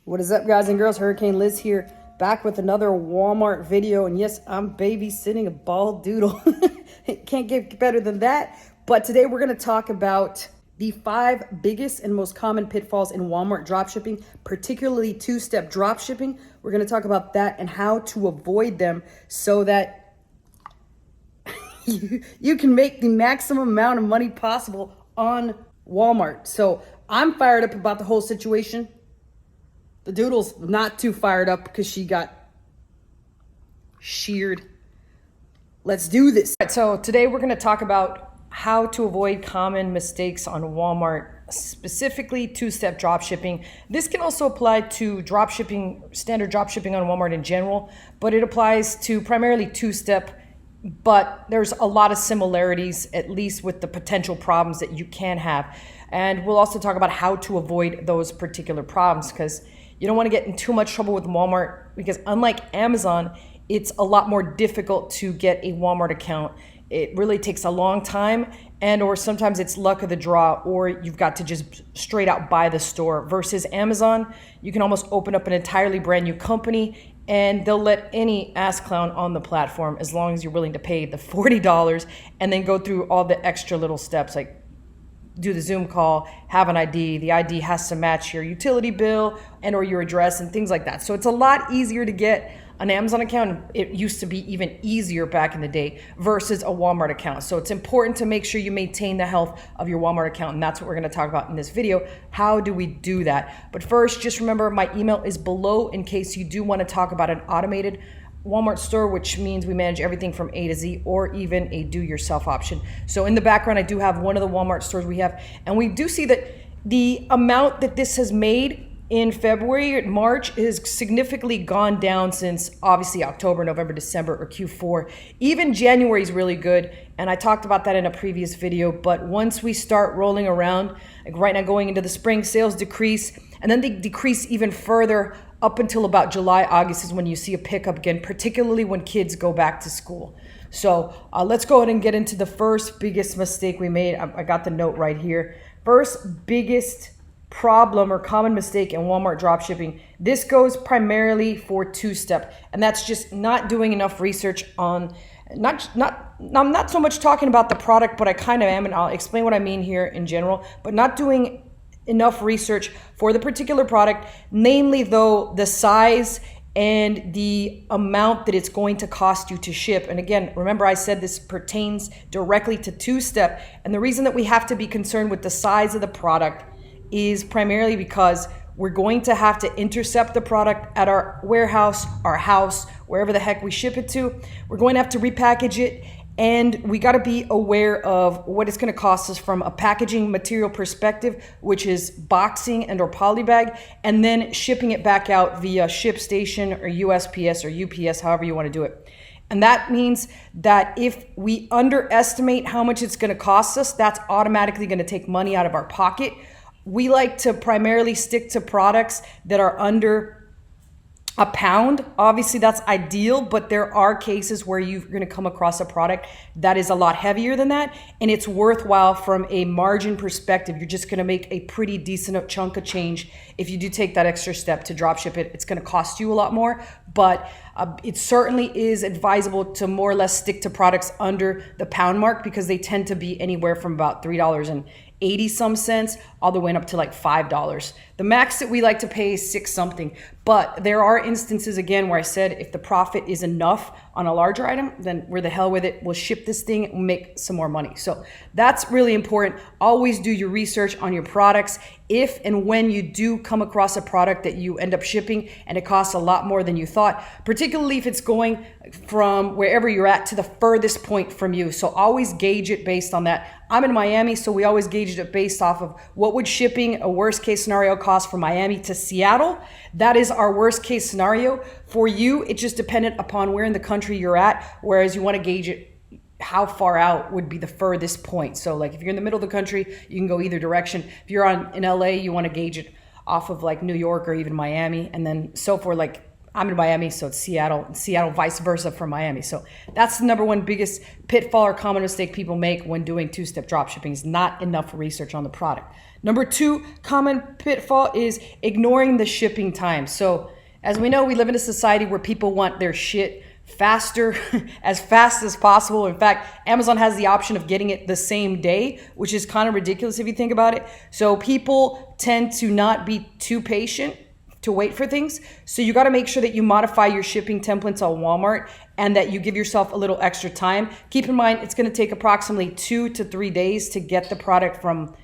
What is up, guys and girls? Hurricane Liz here, back with another Walmart video. And yes, I'm babysitting a bald doodle. It can't get better than that. But today we're going to talk about the 5 biggest and most common pitfalls in Walmart dropshipping, particularly two-step dropshipping. We're going to talk about that and how to avoid them so that you can make the maximum amount of money possible on Walmart. So I'm fired up about the whole situation. The doodle's not too fired up because she got sheared. Let's do this. All right, so today we're going to talk about how to avoid common mistakes on Walmart, specifically two-step dropshipping. This can also apply to dropshipping, standard dropshipping on Walmart in general, but it applies to primarily two-step. But there's a lot of similarities, at least with the potential problems that you can have. And we'll also talk about how to avoid those particular problems, because you don't want to get in too much trouble with Walmart, because unlike Amazon, it's a lot more difficult to get a Walmart account. It really takes a long time, and or sometimes it's luck of the draw, or you've got to just straight out buy the store. Versus Amazon, you can almost open up an entirely brand new company and they'll let any ass clown on the platform as long as you're willing to pay the $40 and then go through all the extra little steps, like do the Zoom call, have an ID. The ID has to match your utility bill and or your address and things like that. So it's a lot easier to get an Amazon account. It used to be even easier back in the day versus a Walmart account. So it's important to make sure you maintain the health of your Walmart account. And that's what we're going to talk about in this video. How do we do that? But first, just remember my email is below in case you do want to talk about an automated Walmart store, which means we manage everything from A to Z, or even a do-yourself option. So in the background, I do have one of the Walmart stores we have, and we do see that the amount that this has made in February, March has significantly gone down since obviously October, November, December, or Q4. Even January is really good, and I talked about that in a previous video. But once we start rolling around, like right now going into the spring, sales decrease, and then they decrease even further up until about July, August is when you see a pickup again, particularly when kids go back to school. So let's go ahead and get into the first biggest mistake we made. I got the note right here. First biggest problem or common mistake in Walmart dropshipping. This goes primarily for two-step, and that's just not doing enough research on, I'm not so much talking about the product, but I kind of am, and I'll explain what I mean here in general, but not doing enough research for the particular product, namely though the size and the amount that it's going to cost you to ship. And again, remember I said this pertains directly to two-step, and the reason that we have to be concerned with the size of the product is primarily because we're going to have to intercept the product at our warehouse, our house, wherever the heck we ship it to. We're going to have to repackage it, and we got to be aware of what it's going to cost us from a packaging material perspective, which is boxing and or polybag, and then shipping it back out via ShipStation or USPS or UPS, however you want to do it. And that means that if we underestimate how much it's going to cost us, that's automatically going to take money out of our pocket. We like to primarily stick to products that are under a pound. Obviously that's ideal, but there are cases where you're going to come across a product that is a lot heavier than that, and it's worthwhile from a margin perspective. You're just going to make a pretty decent chunk of change if you do take that extra step to drop ship it. It's going to cost you a lot more, but it certainly is advisable to more or less stick to products under the pound mark, because they tend to be anywhere from about $3.80 some cents all the way up to like $5. The max that we like to pay is 6 something, but there are instances again where I said if the profit is enough on a larger item, then we're the hell with it. We'll ship this thing and make some more money. So that's really important. Always do your research on your products. If and when you do come across a product that you end up shipping and it costs a lot more than you thought, particularly if it's going from wherever you're at to the furthest point from you. So always gauge it based on that. I'm in Miami, so we always gauge it based off of what would shipping a worst case scenario cost from Miami to Seattle. That is our worst case scenario. For you, it's just dependent upon where in the country you're at, whereas you want to gauge it how far out would be the furthest point. So like if you're in the middle of the country, you can go either direction. If you're in LA, you want to gauge it off of like New York or even Miami, and then so forth. Like I'm in Miami, so it's Seattle, vice versa from Miami. So that's the number one biggest pitfall or common mistake people make when doing two-step dropshipping is not enough research on the product. Number two common pitfall is ignoring the shipping time. So as we know, we live in a society where people want their shit faster, as fast as possible. In fact, Amazon has the option of getting it the same day, which is kind of ridiculous if you think about it. So people tend to not be too patient to wait for things. So you got to make sure that you modify your shipping templates on Walmart and that you give yourself a little extra time. Keep in mind, it's going to take approximately 2 to 3 days to get the product from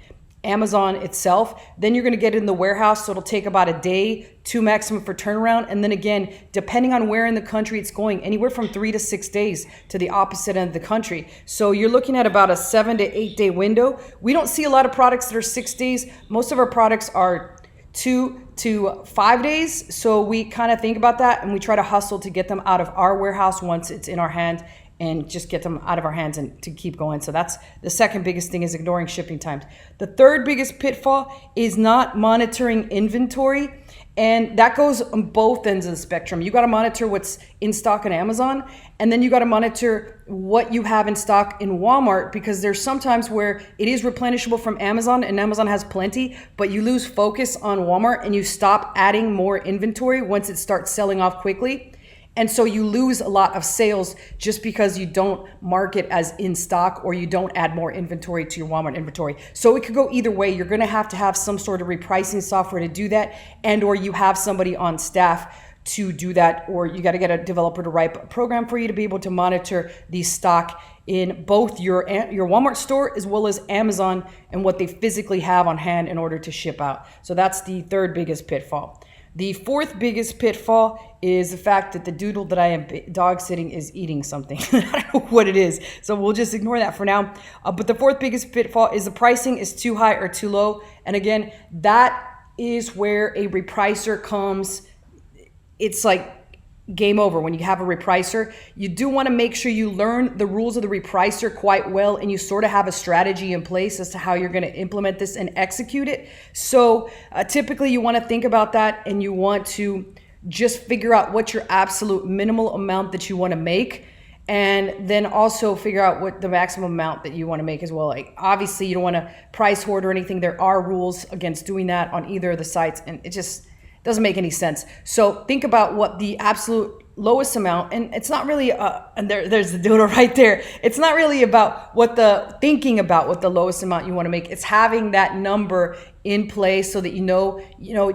Amazon itself. Then you're going to get it in the warehouse, so it'll take about a day, 2 maximum for turnaround. And then again, depending on where in the country it's going, anywhere from 3 to 6 days to the opposite end of the country. So you're looking at about a 7 to 8 day window. We don't see a lot of products that are 6 days. Most of our products are 2 to 5 days. So we kind of think about that and we try to hustle to get them out of our warehouse once it's in our hand and just get them out of our hands and to keep going. So that's the second biggest thing, is ignoring shipping times. The third biggest pitfall is not monitoring inventory. And that goes on both ends of the spectrum. You got to monitor what's in stock on Amazon, and then you got to monitor what you have in stock in Walmart, because there's sometimes where it is replenishable from Amazon and Amazon has plenty, but you lose focus on Walmart and you stop adding more inventory once it starts selling off quickly. And so you lose a lot of sales just because you don't mark it as in stock or you don't add more inventory to your Walmart inventory. So it could go either way. You're going to have some sort of repricing software to do that, and or you have somebody on staff to do that, or you got to get a developer to write a program for you to be able to monitor the stock in both your Walmart store as well as Amazon and what they physically have on hand in order to ship out. So that's the third biggest pitfall. The fourth biggest pitfall is the fact that the doodle that I am dog sitting is eating something. I don't know what it is, so we'll just ignore that for now. But the fourth biggest pitfall is the pricing is too high or too low. And again, that is where a repricer comes. It's like game over when you have a repricer. You do want to make sure you learn the rules of the repricer quite well, and you sort of have a strategy in place as to how you're going to implement this and execute it. So typically you want to think about that, and you want to just figure out what your absolute minimal amount that you want to make, and then also figure out what the maximum amount that you want to make as well. Like obviously you don't want to price hoard or anything. There are rules against doing that on either of the sites, and it just doesn't make any sense. So think about what the absolute lowest amount, and it's not really, and there's the doodle right there. It's not really about thinking about what the lowest amount you want to make. It's having that number in place so that you know,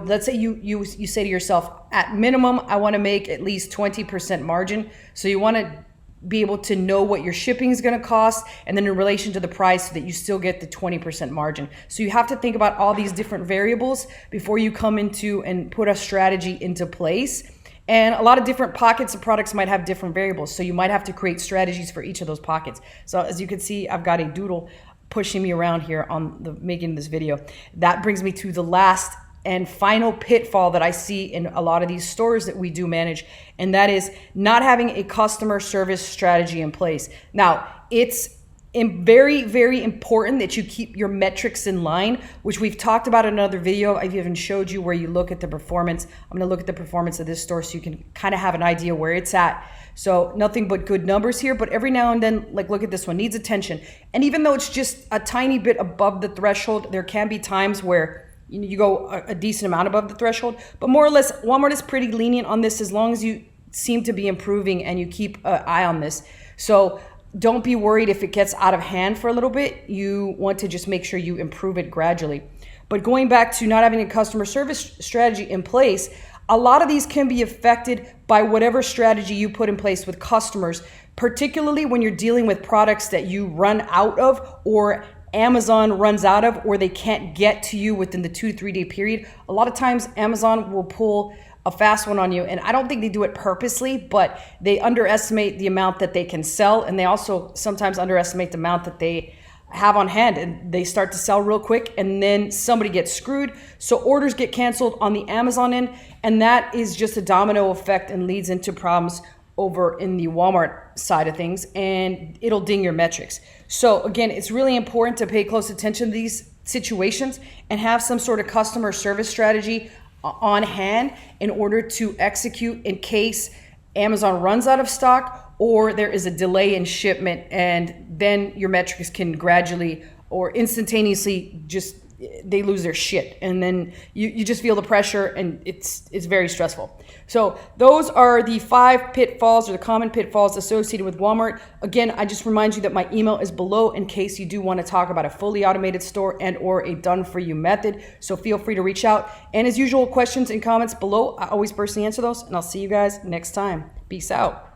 let's say you say to yourself, at minimum, I want to make at least 20% margin. So you want to be able to know what your shipping is going to cost, and then in relation to the price so that you still get the 20% margin. So you have to think about all these different variables before you come into and put a strategy into place. And a lot of different pockets of products might have different variables. So you might have to create strategies for each of those pockets. So as you can see, I've got a doodle pushing me around here on making this video. That brings me to the last and final pitfall that I see in a lot of these stores that we do manage, and that is not having a customer service strategy in place. Now, it's very, very important that you keep your metrics in line, which we've talked about in another video. I've even showed you where you look at the performance. I'm going to look at the performance of this store so you can kind of have an idea where it's at. So nothing but good numbers here, but every now and then, like look at this one, needs attention. And even though it's just a tiny bit above the threshold, there can be times where you go a decent amount above the threshold, but more or less Walmart is pretty lenient on this as long as you seem to be improving and you keep an eye on this. So don't be worried if it gets out of hand for a little bit. You want to just make sure you improve it gradually. But going back to not having a customer service strategy in place, a lot of these can be affected by whatever strategy you put in place with customers, particularly when you're dealing with products that you run out of or Amazon runs out of, or they can't get to you within the 2 to 3 day period. A lot of times Amazon will pull a fast one on you, and I don't think they do it purposely, but they underestimate the amount that they can sell, and they also sometimes underestimate the amount that they have on hand, and they start to sell real quick, and then somebody gets screwed. So orders get canceled on the Amazon end, and that is just a domino effect and leads into problems over in the Walmart side of things, and it'll ding your metrics. So again, it's really important to pay close attention to these situations and have some sort of customer service strategy on hand in order to execute in case Amazon runs out of stock or there is a delay in shipment, and then your metrics can gradually or instantaneously just they lose their shit, and then you just feel the pressure, and it's very stressful. So those are the 5 pitfalls, or the common pitfalls associated with Walmart. Again, I just remind you that my email is below in case you do want to talk about a fully automated store and or a done for you method. So feel free to reach out. And as usual, questions and comments below, I always personally answer those, and I'll see you guys next time. Peace out.